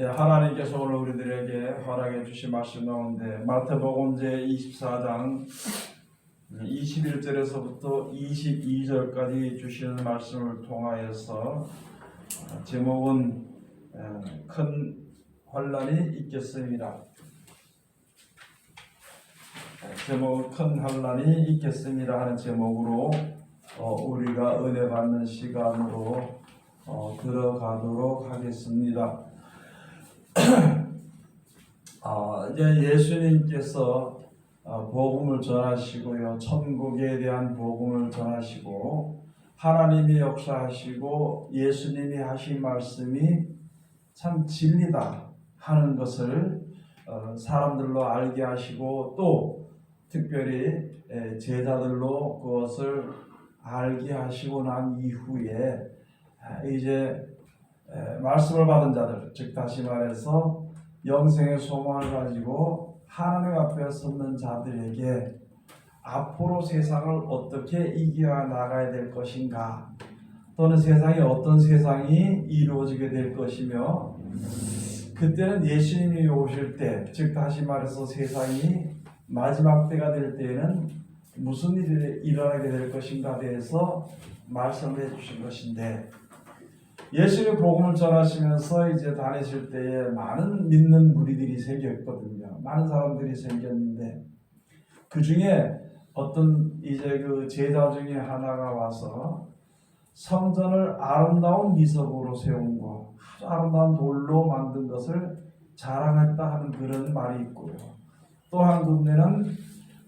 하나님께서 오늘 우리들에게 허락해 주신 말씀 가운데 마태복음 제24장 21절에서부터 22절까지 주시는 말씀을 통하여서 제목은 큰 환난이 있겠습니다. 제목은 큰 환난이 있겠습니다 하는 제목으로 우리가 은혜 받는 시간으로 들어가도록 하겠습니다. 이제 예수님께서 복음을 전하시고요, 천국에 대한 복음을 전하시고 하나님이 역사하시고 예수님이 하신 말씀이 참 진리다 하는 것을 사람들로 알게 하시고 또 특별히 제자들로 그것을 알게 하시고 난 이후에 이제 말씀을 받은 자들, 즉 다시 말해서 영생의 소망을 가지고 하나님 앞에 섰는 자들에게 앞으로 세상을 어떻게 이겨나가야 될 것인가, 또는 세상에 어떤 세상이 이루어지게 될 것이며 그때는 예수님이 오실 때, 즉 다시 말해서 세상이 마지막 때가 될 때에는 무슨 일이 일어나게 될 것인가에 대해서 말씀을 해주신 것인데, 예수님 복음을 전하시면서 이제 다니실 때에 많은 믿는 무리들이 생겼거든요. 많은 사람들이 생겼는데 그 중에 어떤 이제 그 제자 중에 하나가 와서 성전을 아름다운 미석으로 세운 것, 아주 아름다운 돌로 만든 것을 자랑했다 하는 그런 말이 있고요. 또 한 군데는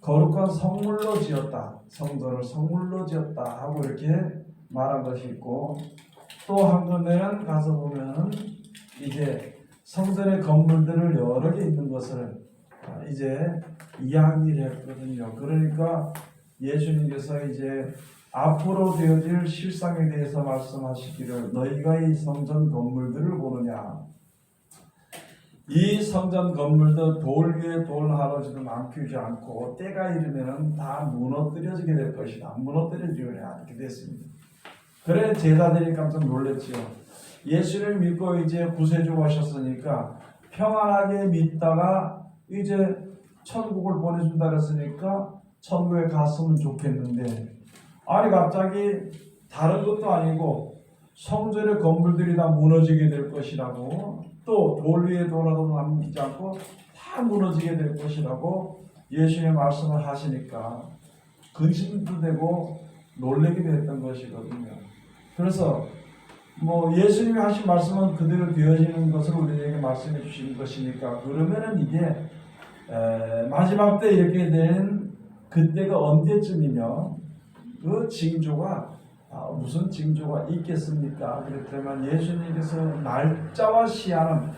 거룩한 성물로 지었다, 성전을 성물로 지었다 하고 이렇게 말한 것이 있고, 또 한 군데는 가서 보면은 이제 성전의 건물들을 여러 개 있는 것을 이제 이야기를 했거든요. 그러니까 예수님께서 이제 앞으로 되어질 실상에 대해서 말씀하시기를, 너희가 이 성전 건물들을 보느냐, 이 성전 건물도 돌 위에 돌 하나도 남기지 않고 때가 이르면은 다 무너뜨려지게 될 것이다, 무너뜨려지리라, 이렇게 됐습니다. 그래 제자들이 깜짝 놀랐지요. 예수를 믿고 이제 구세주가 오셨으니까 평안하게 믿다가 이제 천국을 보내준다 그랬으니까 천국에 갔으면 좋겠는데, 아니 갑자기 다른 것도 아니고 성전의 건물들이 다 무너지게 될 것이라고, 또 돌 위에 돌아도 남기지 않고 다 무너지게 될 것이라고 예수님의 말씀을 하시니까 근심도 되고 놀라게 됐던 것이거든요. 그래서 예수님이 하신 말씀은 그대로 되어지는 것을 우리에게 말씀해 주시는 것이니까, 그러면은 이게 마지막 때 이렇게 된 그때가 언제쯤이며 그 징조가 무슨 징조가 있겠습니까? 그렇다면 예수님께서 날짜와 시한은,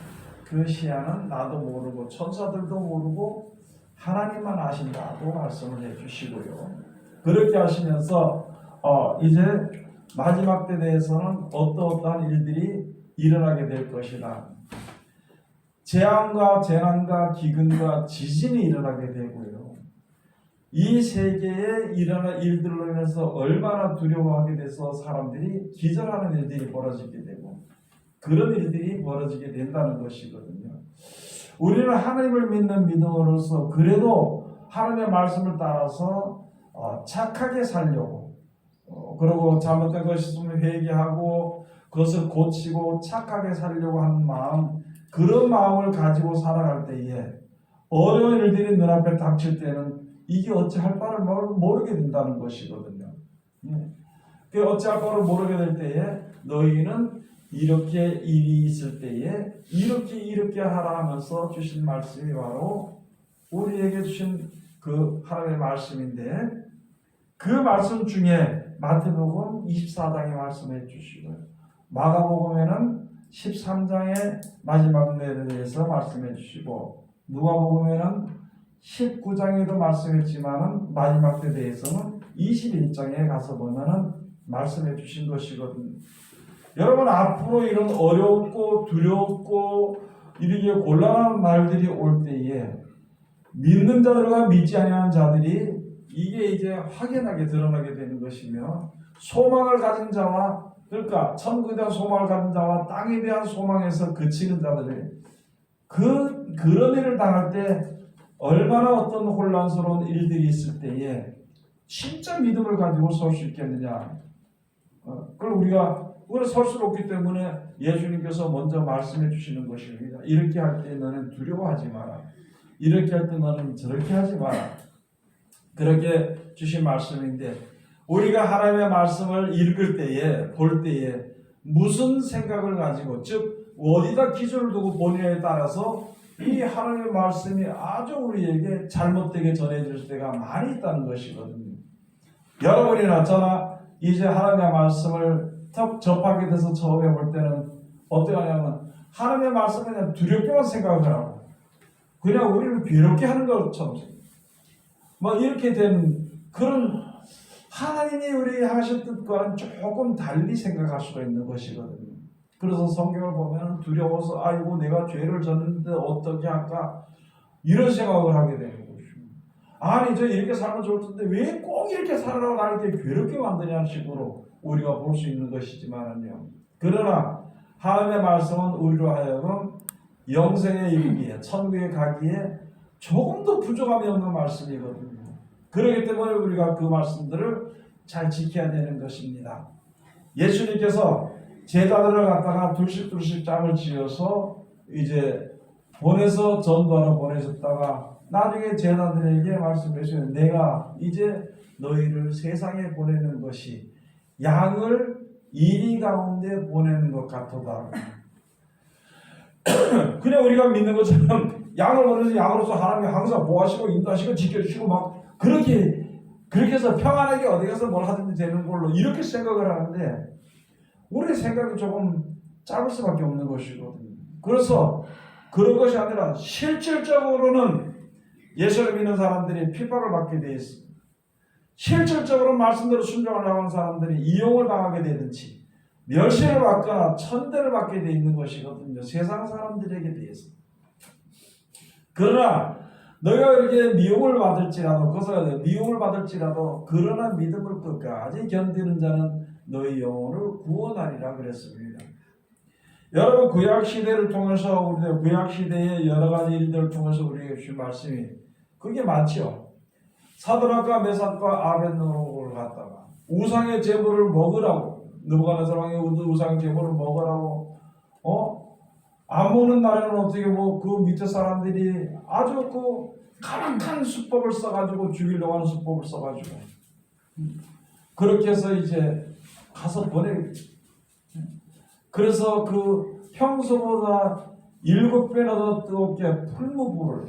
그 시한은 나도 모르고 천사들도 모르고 하나님만 아신다고 말씀을 해 주시고요. 그렇게 하시면서 이제 마지막 때에 대해서는 어떠한 일들이 일어나게 될 것이다. 재앙과 재난과 기근과 지진이 일어나게 되고요. 이 세계에 일어날 일들로 인해서 얼마나 두려워하게 돼서 사람들이 기절하는 일들이 벌어지게 되고, 그런 일들이 벌어지게 된다는 것이거든요. 우리는 하나님을 믿는 믿음으로서 그래도 하나님의 말씀을 따라서 착하게 살려고, 그리고 잘못된 것이 있으면 회개하고 그것을 고치고 착하게 살려고 하는 마음, 그런 마음을 가지고 살아갈 때에 어려운 일들이 눈앞에 닥칠 때는 이게 어찌할 바를 모르게 된다는 것이거든요. 그 어찌할 바를 모르게 될 때에 너희는 이렇게 일이 있을 때에 이렇게 하라 하면서 주신 말씀이 바로 우리에게 주신 그 하나님의 말씀인데, 그 말씀 중에 마태복음 24장에 말씀해 주시고요, 마가복음에는 13장의 마지막 내에 대해서 말씀해 주시고, 누가복음에는 19장에도 말씀했지만은 마지막 때에 대해서는 21장에 가서 보면은 말씀해 주신 것이거든요. 여러분, 앞으로 이런 어렵고 두렵고 이렇게 곤란한 날들이 올 때에 믿는 자들과 믿지 아니하는 자들이 이게 이제 확연하게 드러나게 되는 것이며, 소망을 가진 자와 그러니까 천국에 대한 소망을 가진 자와 땅에 대한 소망에서 그치는 자들이 그런 일을 당할 때 얼마나 어떤 혼란스러운 일들이 있을 때에 진짜 믿음을 가지고 설 수 있겠느냐. 그걸 우리가 설 수 없기 때문에 예수님께서 먼저 말씀해 주시는 것입니다. 이렇게 할 때 너는 두려워하지 마라. 이렇게 할 때 너는 저렇게 하지 마라. 그렇게 주신 말씀인데 우리가 하나님의 말씀을 읽을 때에 볼 때에 무슨 생각을 가지고 즉 어디다 기준을 두고 보느냐에 따라서 이 하나님의 말씀이 아주 우리에게 잘못되게 전해질 때가 많이 있다는 것이거든요. 여러분이나 저나 이제 하나님의 말씀을 턱 접하게 돼서 처음에 볼 때는 어떻게 하냐면 하나님의 말씀을 그냥 두렵게만 생각을 하고 그냥 우리를 괴롭게 하는 것처럼 뭐 이렇게 된 그런 하나님이 우리 하실 뜻과는 조금 달리 생각할 수가 있는 것이거든요. 그래서 성경을 보면 두려워서 아이고 내가 죄를 졌는데 어떻게 할까 이런 생각을 하게 되는 것입니다. 아니 저 이렇게 살면 좋을 텐데 왜 꼭 이렇게 살아라고 나를 이렇게 괴롭게 만드냐는 식으로 우리가 볼 수 있는 것이지만요. 그러나 하나님의 말씀은 우리로 하여금 영생에 이르기에 천국에 가기에 조금도 부족함이 없는 말씀이거든요. 그렇기 때문에 우리가 그 말씀들을 잘 지켜야 되는 것입니다. 예수님께서 제자들을 갖다가 둘씩 짝을 지어서 이제 보내서 전도하러 보내셨다가 나중에 제자들에게 말씀하시면 내가 이제 너희를 세상에 보내는 것이 양을 이리 가운데 보내는 것 같도다. 그냥 우리가 믿는 것처럼 양을 보내서 양으로서 하나님이 항상 보호하시고 인도하시고 지켜주시고 막 그렇게 해서 평안하게 어디 가서 뭘 하든지 되는 걸로 이렇게 생각을 하는데 우리의 생각이 조금 짧을 수밖에 없는 것이거든요. 그래서 그런 것이 아니라 실질적으로는 예수를 믿는 사람들이 핍박을 받게 되어 있습니다. 실질적으로 말씀대로 순종을 하는 사람들이 이용을 당하게 되든지 멸시를 받거나 천대를 받게 되어 있는 것이거든요. 세상 사람들에게 대해서. 그러나 너희가 이렇게 미움을 받을지라도 그러나 믿음을 끝까지 견디는 자는 너희 영혼을 구원하리라 그랬습니다. 여러분 구약 시대를 통해서 우리가 구약 시대의 여러 가지 일들을 통해서 우리에게 주신 말씀이 그게 많죠. 사드락과 메삭과 아벳느고를 갖다가 우상의 제물을 먹으라고 느부갓네살 왕이 우상의 제물을 먹으라고 안 먹는 날에는 어떻게 그 밑에 사람들이 아주 그 가락한 수법을 써가지고 죽이려고 하는 수법을 써가지고 그렇게 해서 이제 가서 보내겠죠. 그래서 그 평소보다 7배나 더 뜨겁게 풀무로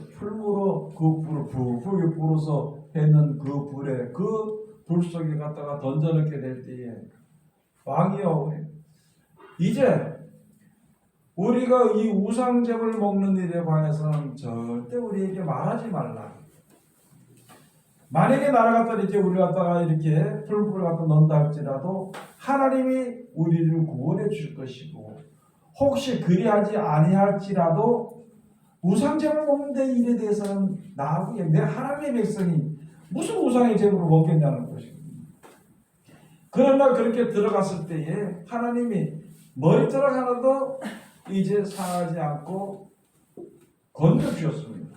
그 불을 훌훌 불어서 했는 그 불에 그 불 속에 갖다가 던져넣게 될 때에 왕이여 이제 우리가 이 우상제물 먹는 일에 관해서는 절대 우리에게 말하지 말라. 만약에 나를 갖다 이렇게 우리 갖다가 이렇게 풀불을 갖다 넣는다 할지라도 하나님이 우리를 구원해 줄 것이고 혹시 그리하지 아니할지라도 우상제물 먹는 데 일에 대해서는 나하고 내 하나님의 백성이 무슨 우상의 제물을 먹겠냐는 것입니다. 그러나 그렇게 들어갔을 때에 하나님이 머리털 하나도 이제 상하지 않고 건져주셨습니다.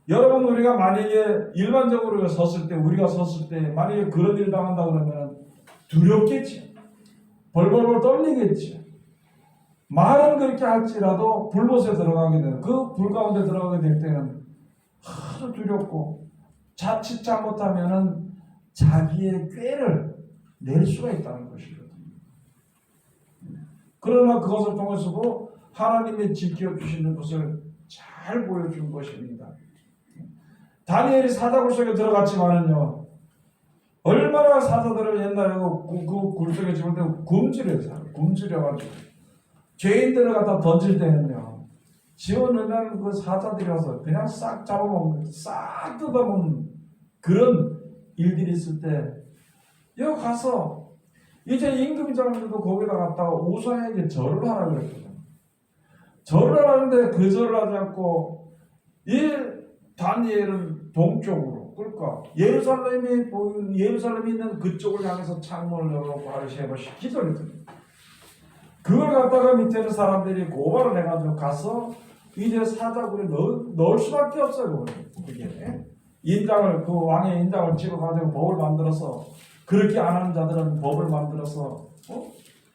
여러분 우리가 만약에 일반적으로 우리가 섰을 때 만약에 그런 일 당한다 그러면 두렵겠지. 벌벌벌 떨리겠지. 말은 그렇게 할지라도 불못에 들어가게 되는 그 불 가운데 들어가게 될 때는 아주 두렵고 자칫 잘못하면은 자기의 꾀를 낼 수가 있다는 것이거든요. 그러나 그것을 통해서도 하나님이 지켜주시는 것을 잘 보여준 것입니다. 다니엘이 사자굴 속에 들어갔지만은요, 얼마나 사자들을 옛날에 그 굴 속에 집을 때 굶주려가지고 죄인들을 갖다 던질 때는요, 집어넣으면 그 사자들이 와서 그냥 싹 잡아먹는, 싹 뜯어먹는 그런 일들이 있을 때, 여기 가서 이제 임금장들도 거기다 갔다가 우상에게 절을 하라 그랬거든요. 절을 하는데 그 절을 하지 않고 이 다니엘은 동쪽으로 그러니까 예루살렘이 있는 그쪽을 향해서 창문을 열어놓고 하루 3번씩 기도를 했습니다. 그걸 갖다가 밑에 있는 사람들이 고발을 해가지고 가서 이제 사자굴에 넣을 수밖에 없어요. 그게 인장을, 그 왕의 인장을 찍어가지고 법을 만들어서, 그렇게 안 하는 자들은 법을 만들어서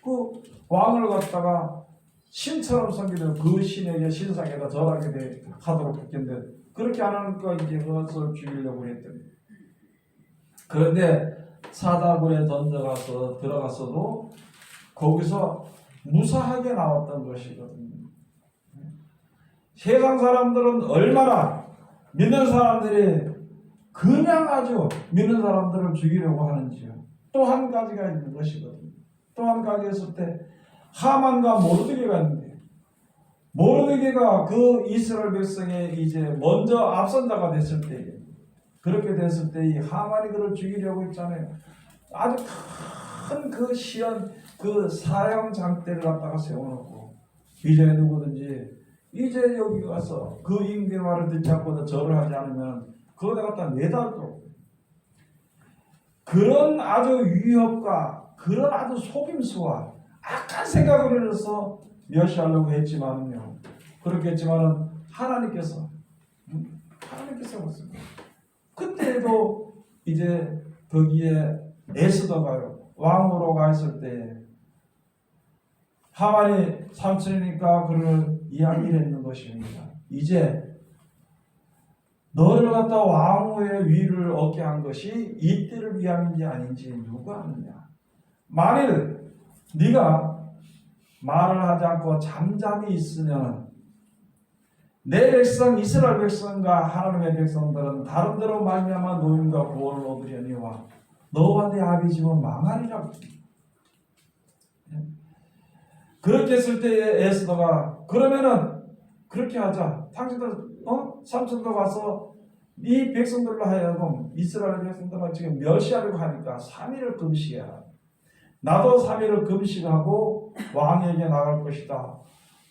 그 왕을 갖다가 신처럼 섬기는 그 신에게 신상에다 절하게 하도록 했는데, 그렇게 안 하니까 이제 그것을 죽이려고 했더니, 그런데 사자굴에 들어가서도 거기서 무사하게 나왔던 것이거든요. 세상 사람들은 얼마나 믿는 사람들이 그냥 아주 믿는 사람들을 죽이려고 하는지요. 또 한 가지가 있는 것이거든요. 또 한 가지 있을 때 하만과 모르드게가 있는데, 모르드게가 그 이스라엘 백성에 이제 먼저 앞선 자가 됐을 때, 그렇게 됐을 때 이 하만이 그를 죽이려고 했잖아요. 아주 큰 그 시험, 그 사형 장대를 갖다가 세워놓고, 이제 누구든지 이제 여기 가서 그 임금의 말을 듣지 않고도 절을 하지 않으면 그거다 갖다 매달도록, 그런 아주 위협과 그런 아주 속임수와 악한 생각을 해서 멸시하려고 했지만요. 그렇겠지만은 하나님께서 그렇습니다. 그때도 이제 거기에 에스더가요, 왕으로 가 있을 때 하만이 삼촌이니까 그를 이야기를 했는 것입니다. 이제 너를 갖다 왕후의 위를 얻게 한 것이 이때를 위함인지 아닌지 누가 아느냐. 만일 네가 말을 하지 않고 잠잠히 있으면 내 백성 이스라엘 백성과 하나님의 백성들은 다른 데로 말미암아 노임과 구원을 얻으려니와 너와 내 아비 집은 망하리라. 그렇게 했을 때에 에스더가 그러면은 그렇게 하자. 당신들 삼촌도 가서 이 백성들로 하여금 이스라엘 백성들은 지금 멸시하려고 하니까 3일을 금식해라. 나도 3일을 금식하고 왕에게 나갈 것이다.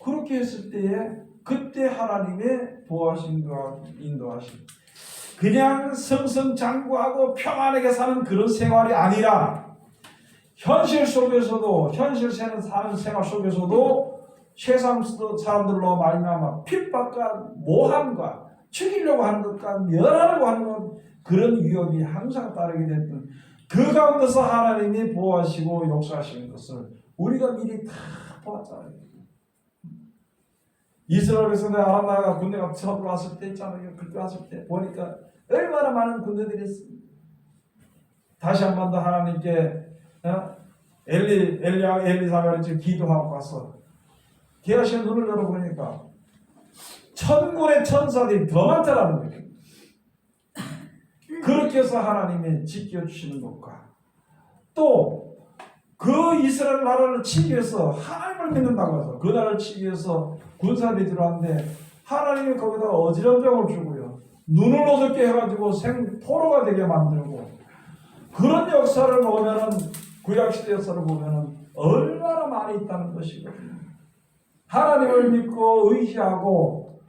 그렇게 했을 때에 그때 하나님의 도와심과 인도하심, 그냥 승승장구하고 평안하게 사는 그런 생활이 아니라 현실 속에서도, 현실 사는 생활 속에서도 세상 사람들로 말미암아 핍박과 모함과 죽이려고 하는 것과 멸하려고 하는 것, 그런 위협이 항상 따르게 됐던 그 가운데서 하나님이 보호하시고 역사하시는 것을 우리가 미리 다 보았잖아요. 이스라엘 백성들 아람 나라가 군대가 처음 왔을 때 있잖아요. 그때 왔을 때 보니까 얼마나 많은 군대들이 있습니다. 다시 한 번 더 하나님께 엘리사가 지금 기도하고 가서 게하시는 눈을 열어보니까 천군의 천사들이 더 많다라는 거예요. 그렇게 해서 하나님이 지켜주시는 것과 또 그 이스라엘 나라를 치기 위해서 하나님을 믿는다고 해서 그 나라를 치기 위해서 군사들이 들어왔는데 하나님이 거기다가 어지럼병을 주고요. 눈을 어둡게 해가지고 생포로가 되게 만들고, 그런 역사를 보면은 구약시대 역사를 보면은 얼마나 많이 있다는 것이거든요. 하나님을 믿고 의지하고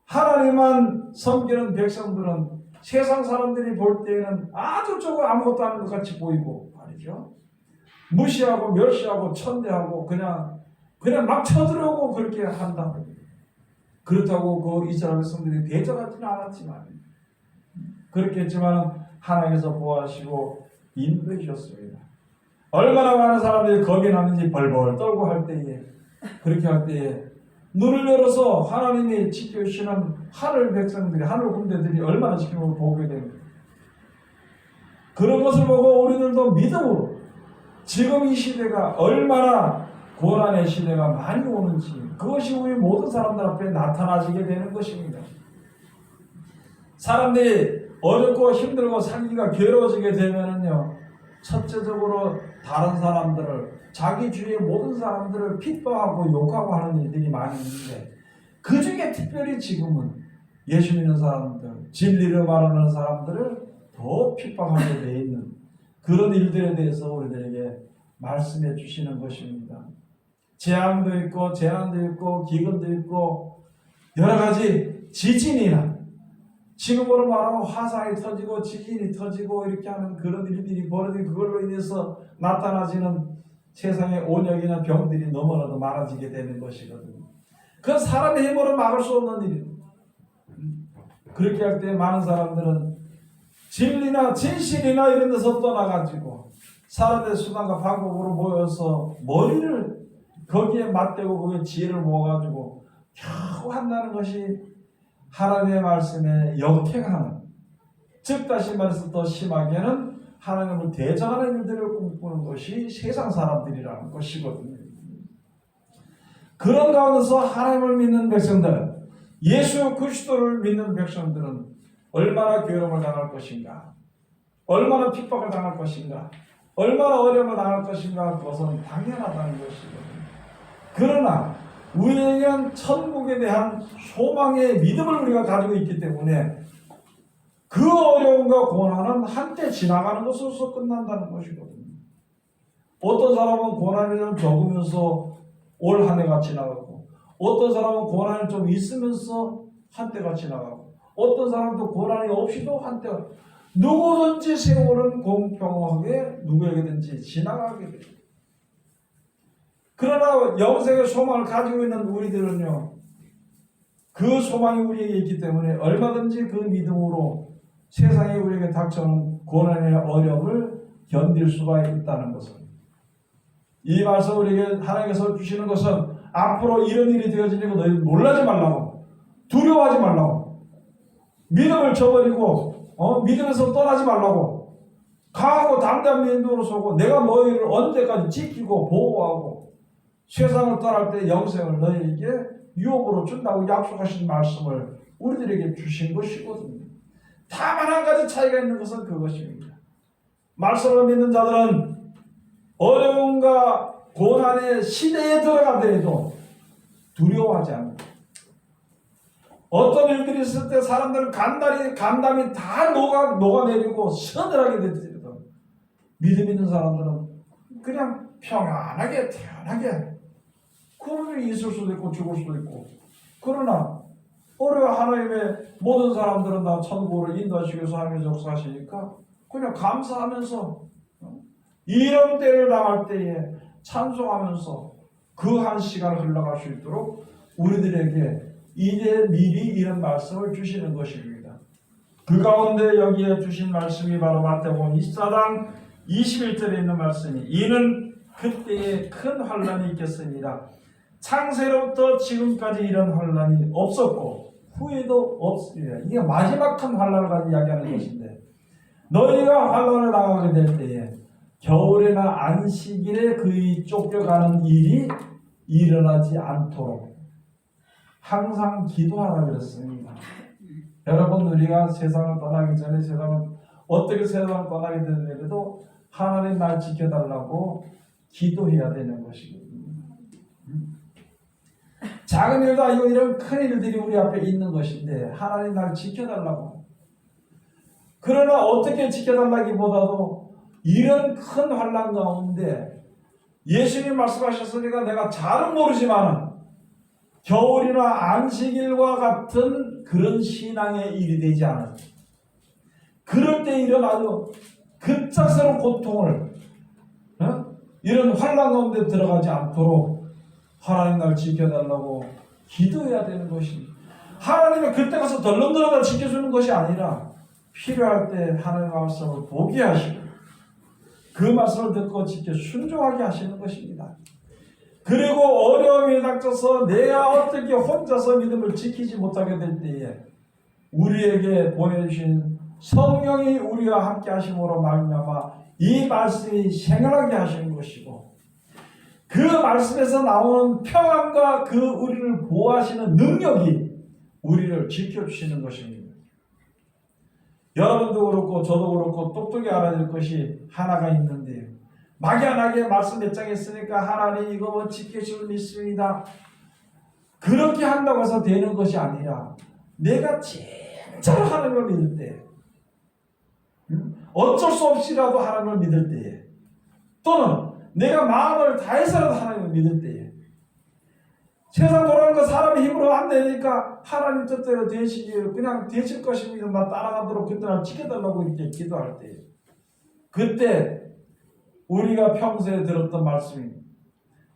하나님만 섬기는 백성들은 세상 사람들이 볼 때에는 아주 저거 아무것도 아닌 것 같이 보이고 말이죠. 무시하고 멸시하고 천대하고 그냥 막 쳐들어오고 그렇게 한다. 그렇다고 그 이스라엘 백성들이 대적하지는 않았지만, 그렇게 했지만 하나님께서 보호하시고 인도해 주셨습니다. 얼마나 많은 사람들이 겁이 나는지 벌벌 떨고 할 때에, 그렇게 할 때에 눈을 열어서 하나님이 지켜주시는 하늘 백성들이, 하늘 군대들이 얼마나 지킴을 보게 됩니다. 그런 것을 보고 우리들도 믿음으로 지금 이 시대가 얼마나 고난의 시대가 많이 오는지, 그것이 우리 모든 사람들 앞에 나타나지게 되는 것입니다. 사람들이 어렵고 힘들고 살기가 괴로워지게 되면은요, 첫째적으로 다른 사람들을, 자기 주위의 모든 사람들을 핍박하고 욕하고 하는 일들이 많이 있는데, 그 중에 특별히 지금은 예수 믿는 사람들, 진리를 말하는 사람들을 더 핍박하게 되어 있는 그런 일들에 대해서 우리들에게 말씀해 주시는 것입니다. 재앙도 있고 재난도 있고 기근도 있고 여러 가지 지진이나 지금으로 말하면 화산이 터지고 지진이 터지고 이렇게 하는 그런 일들이 벌어지고 그걸로 인해서 나타나지는 세상의 온역이나 병들이 너무나도 많아지게 되는 것이거든요. 그건 사람의 힘으로 막을 수 없는 일이에요. 그렇게 할 때 많은 사람들은 진리나 진실이나 이런 데서 떠나가지고 사람들의 수단과 방법으로 모여서 머리를 거기에 맞대고 거기에 지혜를 모아가지고 겨우 한다는 것이 하나님의 말씀에 역행하는, 즉 다시 말해서 더 심하게는 하나님을 대적하는 일들을 꿈꾸는 것이 세상 사람들이라는 것이거든요. 그런 가운데서 하나님을 믿는 백성들은, 예수 그리스도를 믿는 백성들은 얼마나 괴로움을 당할 것인가, 얼마나 핍박을 당할 것인가, 얼마나 어려움을 당할 것인가, 그것은 당연하다는 것이거든요. 그러나 우리에게는 천국에 대한 소망의 믿음을 우리가 가지고 있기 때문에 그 어려움과 고난은 한때 지나가는 것으로서 끝난다는 것이거든요. 어떤 사람은 고난이 좀 적으면서 올 한 해가 지나가고, 어떤 사람은 고난이 좀 있으면서 한때가 지나가고, 어떤 사람도 고난이 없이도 한때가, 누구든지 세월은 공평하게 누구에게든지 지나가게 돼요. 그러나 영생의 소망을 가지고 있는 우리들은요, 그 소망이 우리에게 있기 때문에 얼마든지 그 믿음으로 세상에 우리에게 닥쳐오는 고난의 어려움을 견딜 수가 있다는 것을, 이 말씀 우리에게 하나님께서 주시는 것은 앞으로 이런 일이 되어지니까 너희 놀라지 말라고, 두려워하지 말라고, 믿음을 저버리고 믿음에서 떠나지 말라고, 강하고 담대한 믿음으로 서고 내가 너희를 언제까지 지키고 보호하고 세상을 떠날 때 영생을 너희에게 유업으로 준다고 약속하신 말씀을 우리들에게 주신 것이거든요. 다만 한 가지 차이가 있는 것은 그것입니다. 말씀을 믿는 자들은 어려움과 고난의 시대에 들어가더라도 두려워하지 않는다. 어떤 일들이 있을 때 사람들은 간담이 다 녹아내리고 서늘하게 되더라도 믿음 있는 사람들은 그냥 평안하게 태연하게, 그런 일이 있을 수도 있고 죽을 수도 있고, 그러나 올해 하나님의 모든 사람들은 다 천국으로 인도하시기 위해서 하나님의 역사하시니까 그냥 감사하면서 이런 때를 당할 때에 찬송하면서 그 한 시간을 흘러갈 수 있도록 우리들에게 이제 미리 이런 말씀을 주시는 것입니다. 그 가운데 여기에 주신 말씀이 바로 마태복음 24장 21절에 있는 말씀이, 이는 그때에 큰 환란이 있겠습니다. 창세로부터 지금까지 이런 환란이 없었고 후에도 없으리라. 이게 마지막 큰 환란을 가지고 이야기하는 것인데, 너희가 환란을 당하게 될 때에 겨울에나 안식일에 그의 쫓겨가는 일이 일어나지 않도록 항상 기도하라 그랬습니다. 여러분, 우리가 세상을 떠나기 전에, 어떻게 세상을 떠나게 되더라도 하나님 날 지켜달라고 기도해야 되는 것이거든요. 작은 일도 아니고 이런 큰 일들이 우리 앞에 있는 것인데 하나님 날 지켜달라고. 그러나 어떻게 지켜달라기보다도 이런 큰 환난 가운데 예수님 말씀하셨으니까 내가 잘은 모르지만 겨울이나 안식일과 같은 그런 신앙의 일이 되지 않을, 그럴 때 일어나도 급작스러운 고통을, 이런 환난 가운데 들어가지 않도록 하나님 날 지켜달라고 기도해야 되는 것입니다. 하나님은 그때 가서 덜렁덜렁 지켜주는 것이 아니라 필요할 때 하나님의 말씀을 보게 하시고 그 말씀을 듣고 지켜 순종하게 하시는 것입니다. 그리고 어려움이 닥쳐서 내가 어떻게 혼자서 믿음을 지키지 못하게 될 때에 우리에게 보내주신 성령이 우리와 함께 하심으로 말미암아 이 말씀이 생활하게 하시는 것이고, 그 말씀에서 나오는 평안과 그 우리를 보호하시는 능력이 우리를 지켜주시는 것입니다. 여러분도 그렇고 저도 그렇고 똑똑히 알아야 될 것이 하나가 있는데요. 막연하게 말씀 몇 장 했으니까 하나님 이거 지켜줄 믿습니다, 그렇게 한다고 해서 되는 것이 아니라 내가 진짜로 하나님을 믿을 때, 어쩔 수 없이라도 하나님을 믿을 때에, 또는 내가 마음을 다해서라도 하나님을 믿을 때에 세상 돌아가는 거 사람의 힘으로 안 되니까 하나님 뜻대로 되시길 그냥 되실 것입니다. 나 따라가도록 그때를 지켜달라고 이렇게 기도할 때, 그때 우리가 평소에 들었던 말씀입니다.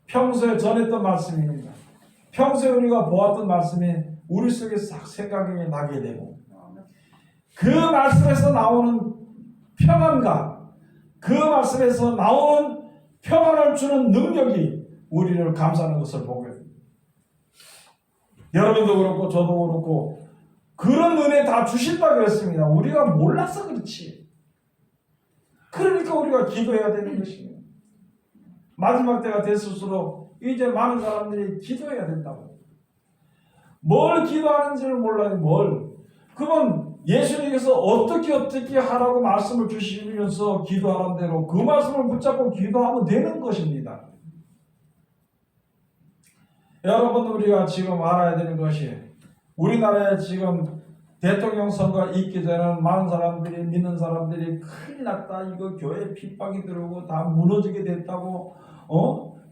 평소에 전했던 말씀입니다. 평소에 우리가 보았던 말씀이 우리 속에 싹 생각이 나게 되고, 그 말씀에서 나오는 평안과 그 말씀에서 나오는 평안을 주는 능력이 우리를 감싸는 것을 보게 됩니다. 여러분도 그렇고 저도 그렇고 그런 은혜 다 주신다 그랬습니다. 우리가 몰라서 그렇지. 그러니까 우리가 기도해야 되는 것입니다. 마지막 때가 됐을수록 이제 많은 사람들이 기도해야 된다고. 뭘 기도하는지를 몰라요. 그러면 예수님께서 어떻게 하라고 말씀을 주시면서 기도하는 대로 그 말씀을 붙잡고 기도하면 되는 것입니다. 여러분, 우리가 지금 알아야 되는 것이, 우리나라에 지금 대통령 선거 있기 전에는 많은 사람들이, 믿는 사람들이 큰일 났다, 이거 교회 핍박이 들어오고 다 무너지게 됐다고,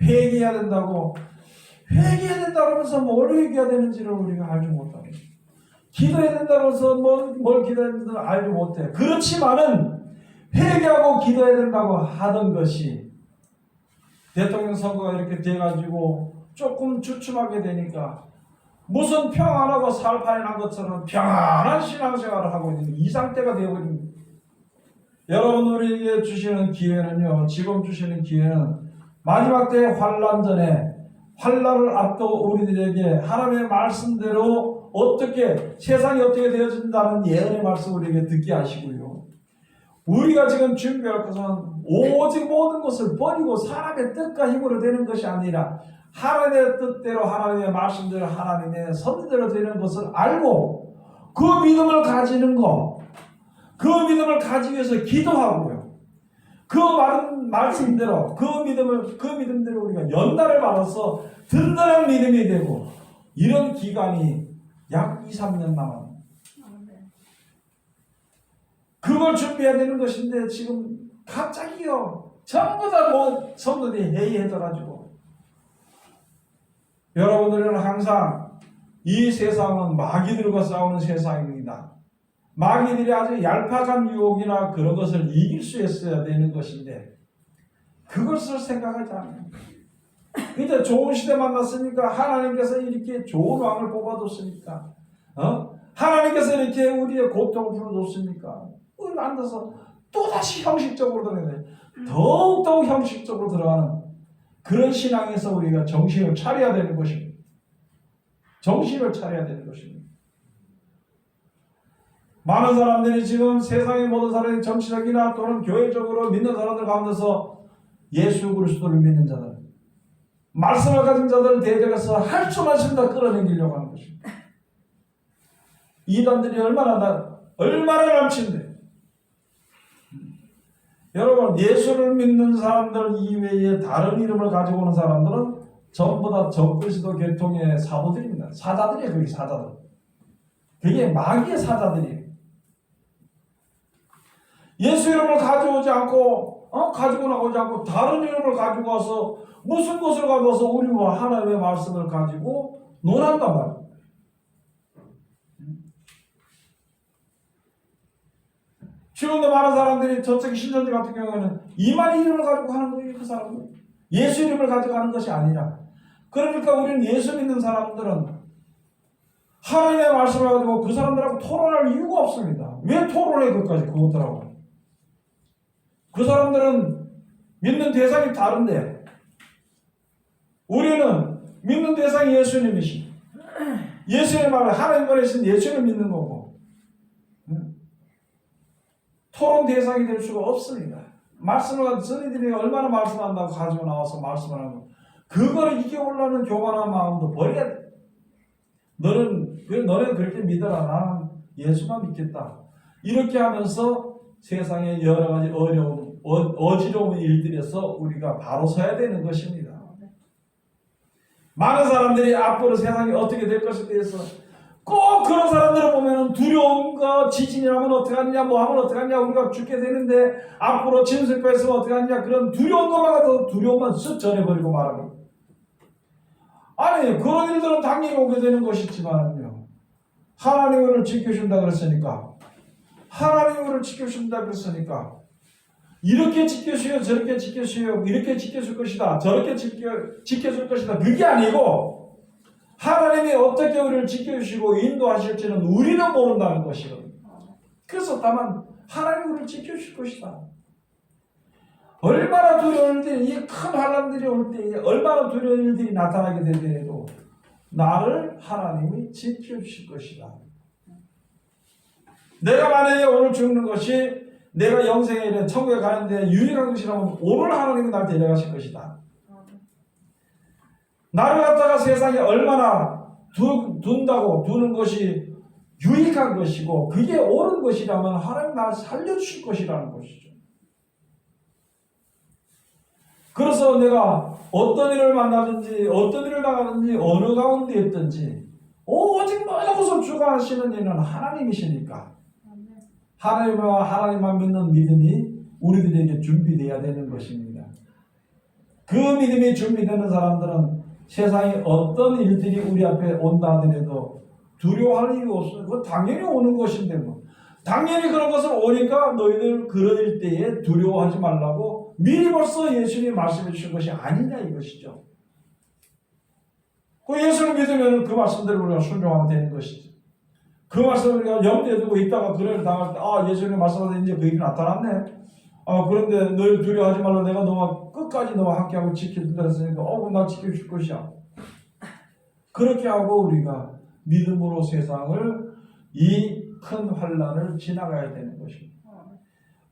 회개해야 된다고, 회개해야 된다고 하면서 뭘 회개해야 되는지를 우리가 알지 못하고, 기도해야 된다고 해서 뭘 기도해야 된다고 알지 못해. 그렇지만은 회개하고 기도해야 된다고 하던 것이 대통령 선거가 이렇게 돼가지고 조금 주춤하게 되니까 무슨 평안하고 살판이 난 것처럼 평안한 신앙생활을 하고 있는 이 상태가 되어버립니다. 여러분, 우리에게 주시는 기회는요, 지금 주시는 기회는 마지막 때의 환난 전에, 환난을 앞두고 우리들에게 하나님의 말씀대로 어떻게 세상이 어떻게 되어진다는 예언의 말씀 우리에게 듣게 하시고요, 우리가 지금 준비할 것은 오직 모든 것을 버리고 사람의 뜻과 힘으로 되는 것이 아니라 하나님의 뜻대로, 하나님의 말씀대로, 하나님의 선대로 되는 것을 알고 그 믿음을 가지는 것, 그 믿음을 가지기 위해서 기도하고요, 그 말씀대로 그 믿음대로 우리가 연단을 받아서 든든한 믿음이 되고, 이런 기간이 약 2-3년 남았습니다. 그걸 준비해야 되는 것인데 지금 갑자기요, 전부 다 성도들이 회의해져가지고, 여러분들은 항상 이 세상은 마귀들과 싸우는 세상입니다. 마귀들이 아주 얄팍한 유혹이나 그런 것을 이길 수 있어야 되는 것인데 그것을 생각하지 않아요. 이제 좋은 시대 만났으니까, 하나님께서 이렇게 좋은 왕을 뽑아줬으니까, 하나님께서 이렇게 우리의 고통을 풀어줬으니까 우리 앉아서 또다시 형식적으로 들어가야 돼. 더욱더욱 형식적으로 들어가는 그런 신앙에서 우리가 정신을 차려야 되는 것입니다. 정신을 차려야 되는 것입니다. 많은 사람들이 지금 세상의 모든 사람이 정치적이나 또는 교회적으로 믿는 사람들 가운데서 예수 그리스도를 믿는 자들, 말씀을 가진 자들을 대적해서 할 수만 있으면 다 끌어내리려고 하는 것입니다. 이단들이 얼마나 남친데, 여러분, 예수를 믿는 사람들 이외에 다른 이름을 가지고 오는 사람들은 전부 다 적그리스도 계통의 사도들입니다. 사자들이에요. 그게 사자들. 그게 마귀의 사자들이에요. 예수 이름을 가지고 나오지 않고 다른 이름을 가지고 와서 무슨 것을 가져와서 우리와 하나님의 말씀을 가지고 논한단 말이에요. 지금도 많은 사람들이 저쪽 신천지 같은 경우에는 이만 이름을 가지고 하는 거예요. 그 사람들 예수 이름을 가지고 하는 것이 아니라, 그러니까 우리는 예수 믿는 사람들은 하나님의 말씀을 가지고 그 사람들하고 토론할 이유가 없습니다. 왜 토론해? 그것들하고 그 사람들은 믿는 대상이 다른데 우리는 믿는 대상이 예수님이시, 예수의 말을 하나님 보내신 예수를 믿는 거고, 토론 대상이 될 수가 없습니다. 말씀을 가지고 저희들이 얼마나 말씀한다고 가지고 나와서 말씀을 하고, 그거를 이겨오려는 교만한 마음도 버려야 돼. 너는 그렇게 믿어라. 나는 예수만 믿겠다. 이렇게 하면서 세상의 여러 가지 어지러운 일들에서 우리가 바로 서야 되는 것입니다. 많은 사람들이 앞으로 세상이 어떻게 될 것에 대해서 꼭 그런 사람들을 보면 두려운 거, 지진이 나면 어떡하냐, 뭐 하면 어떡하냐, 우리가 죽게 되는데 앞으로 침수했으면 어떡하냐, 그런 두려운 것만 가서 두려움만 쓱 전해버리고 말하고, 아니 그런 일들은 당연히 오게 되는 것이지만요. 하나님 우리를 지켜준다 그랬으니까 하나님 우리를 지켜준다 그랬으니까 이렇게 지켜주요 저렇게 지켜주요 이렇게 지켜줄 것이다 저렇게 지켜줄 것이다 그게 아니고 하나님이 어떻게 우리를 지켜주시고 인도하실지는 우리는 모른다는 것이거든요. 그래서 다만 하나님이 우리를 지켜주실 것이다. 얼마나 두려운 일들이 이 큰 환난들이 올 때 얼마나 두려운 일들이 나타나게 되더라도 나를 하나님이 지켜주실 것이다. 내가 만약에 오늘 죽는 것이 내가 영생에 이르는 천국에 가는데 유일한 것이라면 오늘 하나님이 나를 데려가실 것이다. 나를 갖다가 세상에 얼마나 둔다고 두는 것이 유익한 것이고 그게 옳은 것이라면 하나님 나를 살려주실 것이라는 것이죠. 그래서 내가 어떤 일을 만나든지 어떤 일을 당하든지 어느 가운데 있든지 오직 모든 것을 주관하시는 이는 하나님이시니까 하나님만 믿는 믿음이 우리들에게 준비되어야 되는 것입니다. 그 믿음이 준비되는 사람들은 세상에 어떤 일들이 우리 앞에 온다 하더라도 두려워할 이유 없어요. 그건 당연히 오는 것인데 뭐. 당연히 그런 것을 오니까 너희들 그럴 때에 두려워하지 말라고 미리 벌써 예수님이 말씀해 주신 것이 아니냐 이것이죠. 그 예수를 믿으면 그 말씀대로 우리가 순종하면 되는 것이죠. 그 말씀을 우리가 염두에 두고 있다가 그를 당할 때 예수님 말씀하신 이제 그 일이 나타났네. 그런데 너희 두려워하지 말라 내가 너와 끝까지 너와 함께하고 지켜준다 했으니까 그럼 나 지켜줄 것이야. 그렇게 하고 우리가 믿음으로 세상을 이 큰 환난을 지나가야 되는 것입니다.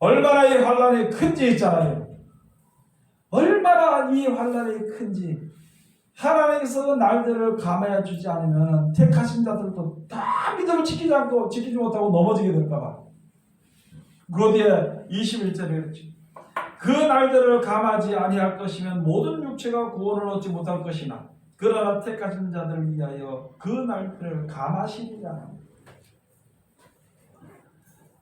얼마나 이 환난이 큰지 있잖아요. 얼마나 이 환난이 큰지 하나님께서 날들을 감해 주지 않으면 택하신 자들도 다 믿음을 지키지 못하고 넘어지게 될까봐. 그 뒤에 21절에 그랬지. 그 날들을 감하지 아니할 것이면 모든 육체가 구원을 얻지 못할 것이나 그러나 택하신 자들을 위하여 그 날들을 감하시리라.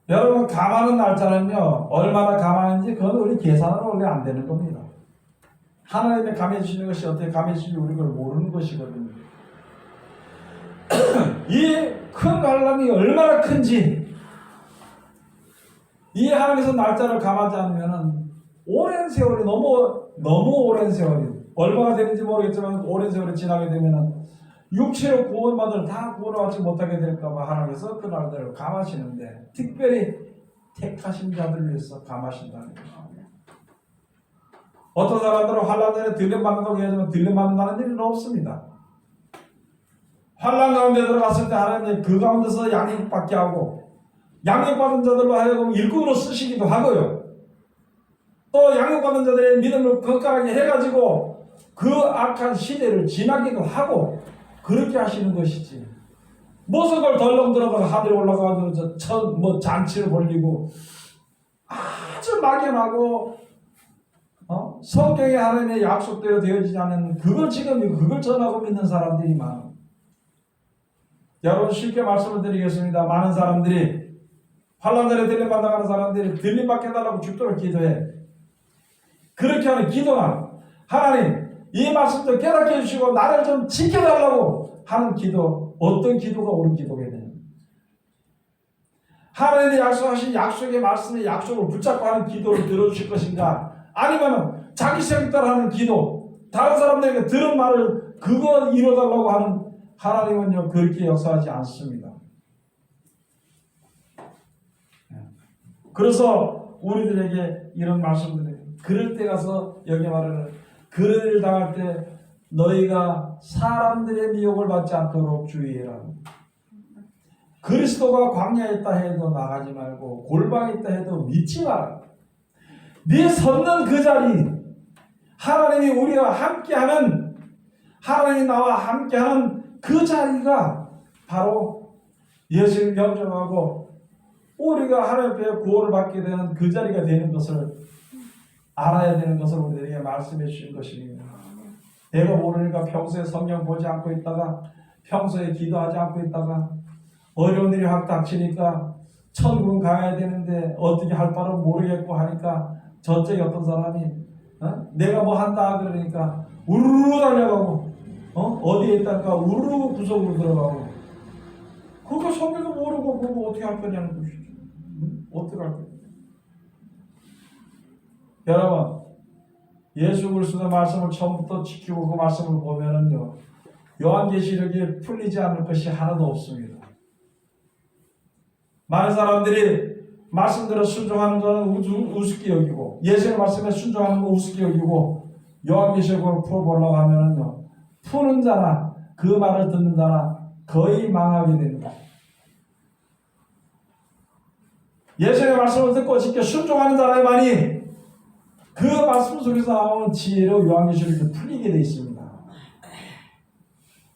여러분 감하는 날짜는요 얼마나 감하는지 그건 우리 계산으로 원래 안 되는 겁니다. 하나님의 감해 주시는 것이 어떻게 감해 주시는지 우리 그걸 모르는 것이거든요. 이 큰 환난이 얼마나 큰지 이 하나님께서 날짜를 감하지 않으면 오랜 세월이 너무 오랜 세월이 얼마나 되는지 모르겠지만 오랜 세월이 지나게 되면 육체로 구원받을 다 구원받지 못하게 될까봐 하나님께서 그 날들을 감하시는데 특별히 택하신 자들을 위해서 감하신다는 거예요. 어떤 사람들은 환난 전에 들림받는다고 해야지만 들림받는다는 일은 없습니다. 환난 가운데 들어갔을 때 하나님이 그 가운데서 양육받게 하고 양육받은 자들로 하여금 일꾼으로 쓰시기도 하고요. 또 양육받은 자들의 믿음을 건강하게 해가지고 그 악한 시대를 지나기도 하고 그렇게 하시는 것이지. 무슨 걸 덜렁 들어가서 하늘에 올라가서 잔치를 벌리고 아주 막연하고 성경에 하나님의 약속대로 되어지지 않은 그걸 전하고 믿는 사람들이 많아. 여러분 쉽게 말씀을 드리겠습니다. 많은 사람들이 환난들에 들림받아가는 사람들이 들림받게 해달라고 죽도록 기도해. 그렇게 하는 기도만 하나님 이 말씀도 깨닫게 해주시고 나를 좀 지켜달라고 하는 기도 어떤 기도가 옳은 기도겠느냐. 하나님의 약속하신 약속의 말씀의 약속을 붙잡고 하는 기도를 들어주실 것인가 아니면 자기 생각 따라 하는 기도 다른 사람들에게 들은 말을 그거 이뤄달라고 하는 하나님은요 그렇게 역사하지 않습니다. 그래서 우리들에게 이런 말씀들을 그럴 때 가서 여기 말하는 그런 일 당할 때 너희가 사람들의 미혹을 받지 않도록 주의해라. 그리스도가 광야에 있다 해도 나가지 말고 골방에 있다 해도 믿지 마라. 네 섰는 그 자리 하나님이 우리와 함께하는 하나님이 나와 함께하는 그 자리가 바로 예수를 영접하고 우리가 하나님 앞에 구원을 받게 되는 그 자리가 되는 것을 알아야 되는 것을 우리에게 말씀해 주신 것입니다. 내가 모르니까 평소에 성경 보지 않고 있다가 평소에 기도하지 않고 있다가 어려운 일이 확 닥치니까 천국은 가야 되는데 어떻게 할 바를 모르겠고 하니까 저쪽에 어떤 사람이 내가 뭐 한다 그러니까 우르르 달려가고 어디에 있다니까 우르르 구석으로 들어가고 그거 성경도 모르고 그거 어떻게 할 거냐는 것이죠. 어떻게 할 거냐. 여러분 예수 그리스도의 말씀을 처음부터 지키고 그 말씀을 보면은요 요한계시록이 풀리지 않을 것이 하나도 없습니다. 많은 사람들이 말씀대로 순종하는 것은 우습게 여기고 예수의 말씀에 순종하는 거 우습게 여기고 요한계시록을 풀어보려고 하면은요 푸는 자나 그 말을 듣는 자나 거의 망하게 됩니다. 예수의 말씀을 듣고 지켜 순종하는 자라야만이 그 말씀 속에서 나오는 지혜로 요한계시록이 풀리게 되어 있습니다.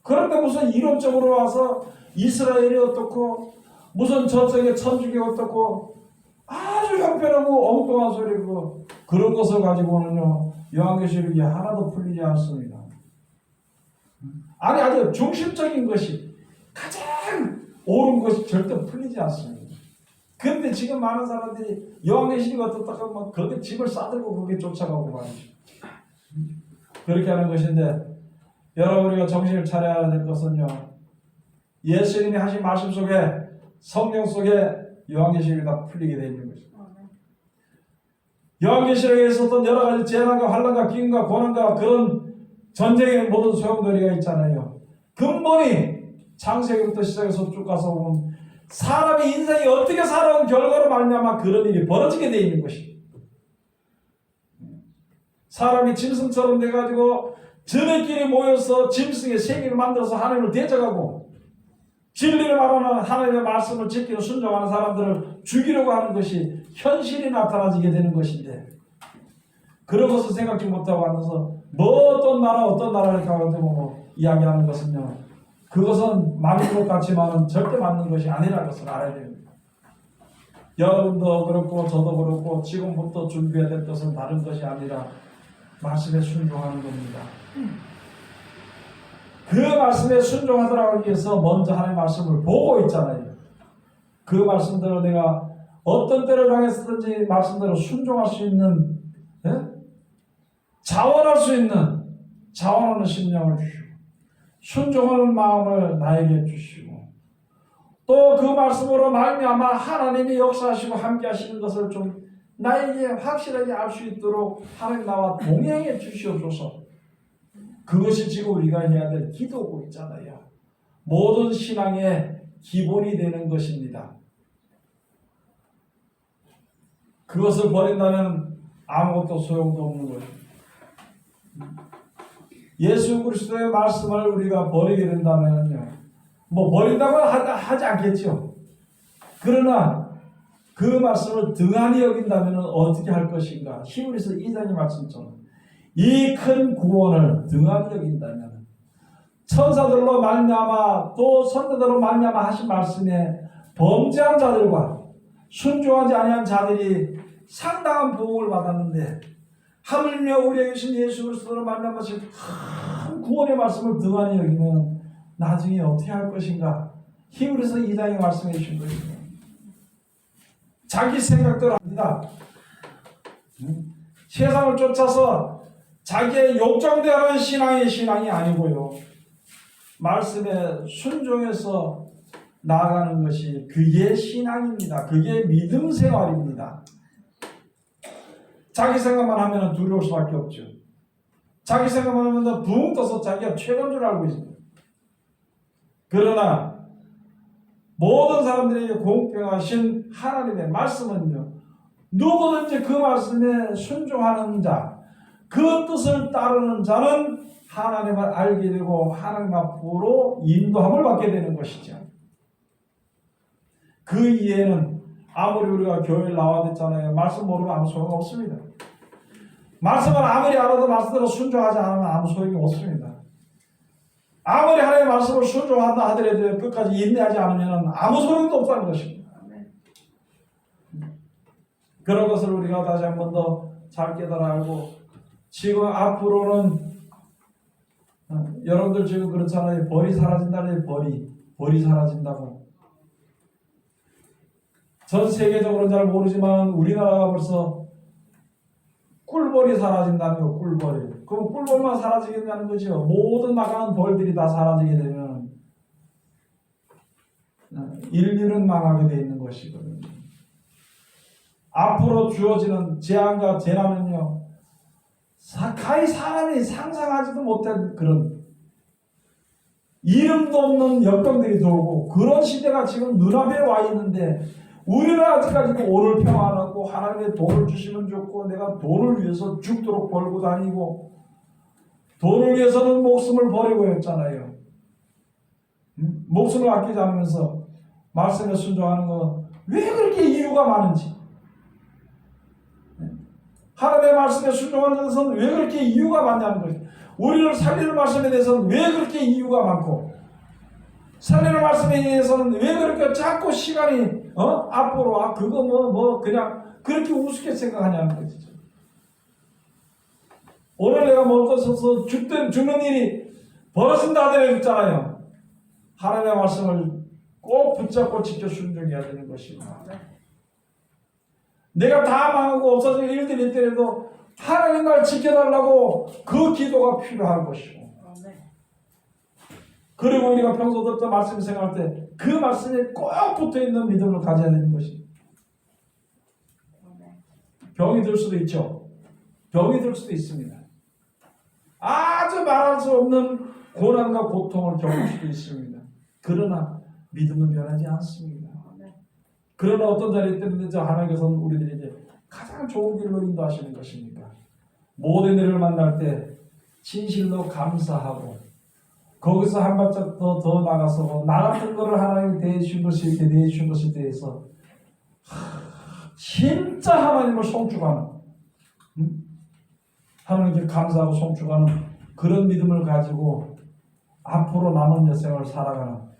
그런데 무슨 이론적으로 와서 이스라엘이 어떻고 무슨 저쪽에 천주교 어떻고 아주 형편하고 엉뚱한 소리고 그런 것을 가지고는요 요한계시록이 하나도 풀리지 않습니다. 아니 아주 중심적인 것이 가장 옳은 것이 절대 풀리지 않습니다. 그런데 지금 많은 사람들이 요한계시록이 어떻다 하면 거기에 집을 싸들고 거기에 쫓아가고 말이죠. 그렇게 하는 것인데 여러분 우리가 정신을 차려야 될 것은요 예수님이 하신 말씀 속에 성경 속에 요한계시록이 다 풀리게 되어 있는 것입니다. 요한계시록에 있었던 여러 가지 재난과 환난과 기근과 고난과 그런 전쟁의 모든 소용돌이가 있잖아요. 근본이 창세기부터 시작해서 쭉 가서 보면 사람의 인생이 어떻게 살아온 결과로 말미암아 그런 일이 벌어지게 되어 있는 것입니다. 사람이 짐승처럼 돼가지고 저들끼리 모여서 짐승의 세계를 만들어서 하나님을 대적하고 진리를 말하는 하나님의 말씀을 지키는 순종하는 사람들을 죽이려고 하는 것이 현실이 나타나지게 되는 것인데 그런 것을 생각지 못하고 하면서 뭐 어떤 나라를 가지고 이야기하는 것은요 그것은 맞는 것 같지만 절대 맞는 것이 아니라는 것을 알아야 됩니다. 여러분도 그렇고 저도 그렇고 지금부터 준비해야 될 것은 다른 것이 아니라 말씀에 순종하는 겁니다. 그 말씀에 순종하도록 위해서 먼저 하나님의 말씀을 보고 있잖아요. 그 말씀대로 내가 어떤 때를 당했든지 말씀대로 순종할 수 있는 자원할 수 있는 자원하는 심령을 주시고 순종하는 마음을 나에게 주시고 또 그 말씀으로 말미암아 하나님이 역사하시고 함께 하시는 것을 좀 나에게 확실하게 알 수 있도록 하나님 나와 동행해 주시옵소서. 그것이 지금 우리가 해야 될 기도고 있잖아요. 모든 신앙의 기본이 되는 것입니다. 그것을 버린다면 아무것도 소용도 없는 것입니다. 예수 그리스도의 말씀을 우리가 버리게 된다면요, 뭐 버린다고 하지 않겠죠. 그러나 그 말씀을 등한히 여긴다면 어떻게 할 것인가? 히브리서 2장의 말씀처럼 이 큰 구원을 등한히 여긴다면 천사들로 말미암아 또 선자들로 말미암아 하신 말씀에 범죄한 자들과 순종하지 아니한 자들이 상당한 보복을 받았는데 하물며 우리에게 주신 예수 그리스도로 말미암아서 큰 구원의 말씀을 등한히 여기면 나중에 어떻게 할 것인가? 히브리서 2장에 말씀해 주신 것입니다. 자기 생각대로 합니다. 세상을 쫓아서 자기의 욕정대로 하는 신앙이 아니고요. 말씀에 순종해서 나아가는 것이 그게 신앙입니다. 그게 믿음 생활입니다. 자기 생각만 하면 두려울 수밖에 없죠. 자기 생각만 하면 붕 떠서 자기가 최고인 줄 알고 있습니다. 그러나 모든 사람들에게 공평하신 하나님의 말씀은요, 누구든지 그 말씀에 순종하는 자, 그 뜻을 따르는 자는 하나님을 알게 되고 하나님 앞으로 인도함을 받게 되는 것이죠. 그 이해는 아무리 우리가 교회를 나와댔잖아요. 말씀 모르면 아무 소용 없습니다. 말씀을 아무리 알아도 말씀대로 순종하지 않으면 아무 소용이 없습니다. 아무리 하나님의 말씀을 순종한다 하더라도 끝까지 인내하지 않으면 아무 소용도 없다는 것입니다. 그런 것을 우리가 다시 한 번 더 잘 깨달아 알고 지금 앞으로는 여러분들 지금 그렇잖아요. 벌이 사라진다는 벌이 사라진다고. 전 세계적으로는 잘 모르지만 우리나라가 벌써 꿀벌이 사라진다는 거, 꿀벌이. 그럼 꿀벌만 사라지겠냐는 거죠. 모든 나가는 벌들이 다 사라지게 되면 인류는 망하게 돼 있는 것이거든요. 앞으로 주어지는 재앙과 재난은요, 가히 사람이 상상하지도 못한 그런 이름도 없는 역병들이 들어오고 그런 시대가 지금 눈앞에 와 있는데 우리는 아직까지도 오늘 평안하고 하나님의 돈을 주시면 좋고 내가 돈을 위해서 죽도록 벌고 다니고 돈을 위해서는 목숨을 버리고 했잖아요. 목숨을 아끼지 않으면서 말씀에 순종하는 건 왜 그렇게 이유가 많은지, 하나님의 말씀에 순종하는 것은 왜 그렇게 이유가 많냐는 거예요. 우리를 살리는 말씀에 대해서는 왜 그렇게 이유가 많고 살리는 말씀에 대해서는 왜 그렇게 자꾸 시간이 앞으로 그거 그냥 그렇게 우습게 생각하냐는 거죠. 오늘 내가 먹고 서서 죽는 일이 벌어진다 하더랬잖아요. 하나님의 말씀을 꼭 붙잡고 지켜 순종해야 되는 것입니다. 내가 다 망하고 없어질 일들이 있더라도 하나님 날 지켜달라고 그 기도가 필요한 것이고, 그리고 우리가 평소 듣던 말씀 생각할 때 그 말씀에 꼭 붙어있는 믿음을 가져야 되는 것입니다. 병이 들 수도 있죠. 병이 들 수도 있습니다. 아주 말할 수 없는 고난과 고통을 겪을 수도 있습니다. 그러나 믿음은 변하지 않습니다. 그러나 어떤 자리에 때는데 하나님께서는 우리들에게 가장 좋은 길로 인도하시는 것입니까? 모든 일을 만날 때 진실로 감사하고 거기서 한 발짝 더 나가서 나 같은 거를 하나님 대해주신 것이 이렇게 대해주신 것에 대해서 진짜 하나님을 송축하는, 하나님께 감사하고 송축하는 그런 믿음을 가지고 앞으로 남은 여생을 살아가는,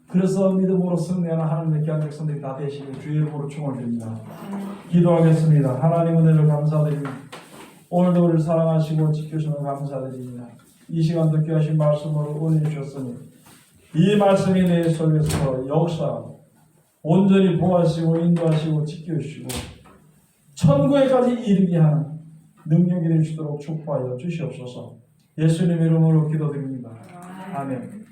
그래서 믿음으로 승리하는 하나님의 귀한 백성들이 다 되시길 주의 이름으로 축원드립니다. 기도하겠습니다. 하나님 은혜를 감사드립니다. 오늘도 우리를 사랑하시고 지켜주시는 감사드립니다. 이 시간도 귀하신 말씀으로 은혜 주셨으니 이 말씀이 내 속에서 역사하고 온전히 보호하시고 인도하시고 지켜주시고 천국에까지 이르게 하는 능력이 되시도록 축복하여 주시옵소서. 예수님 이름으로 기도드립니다. 아멘.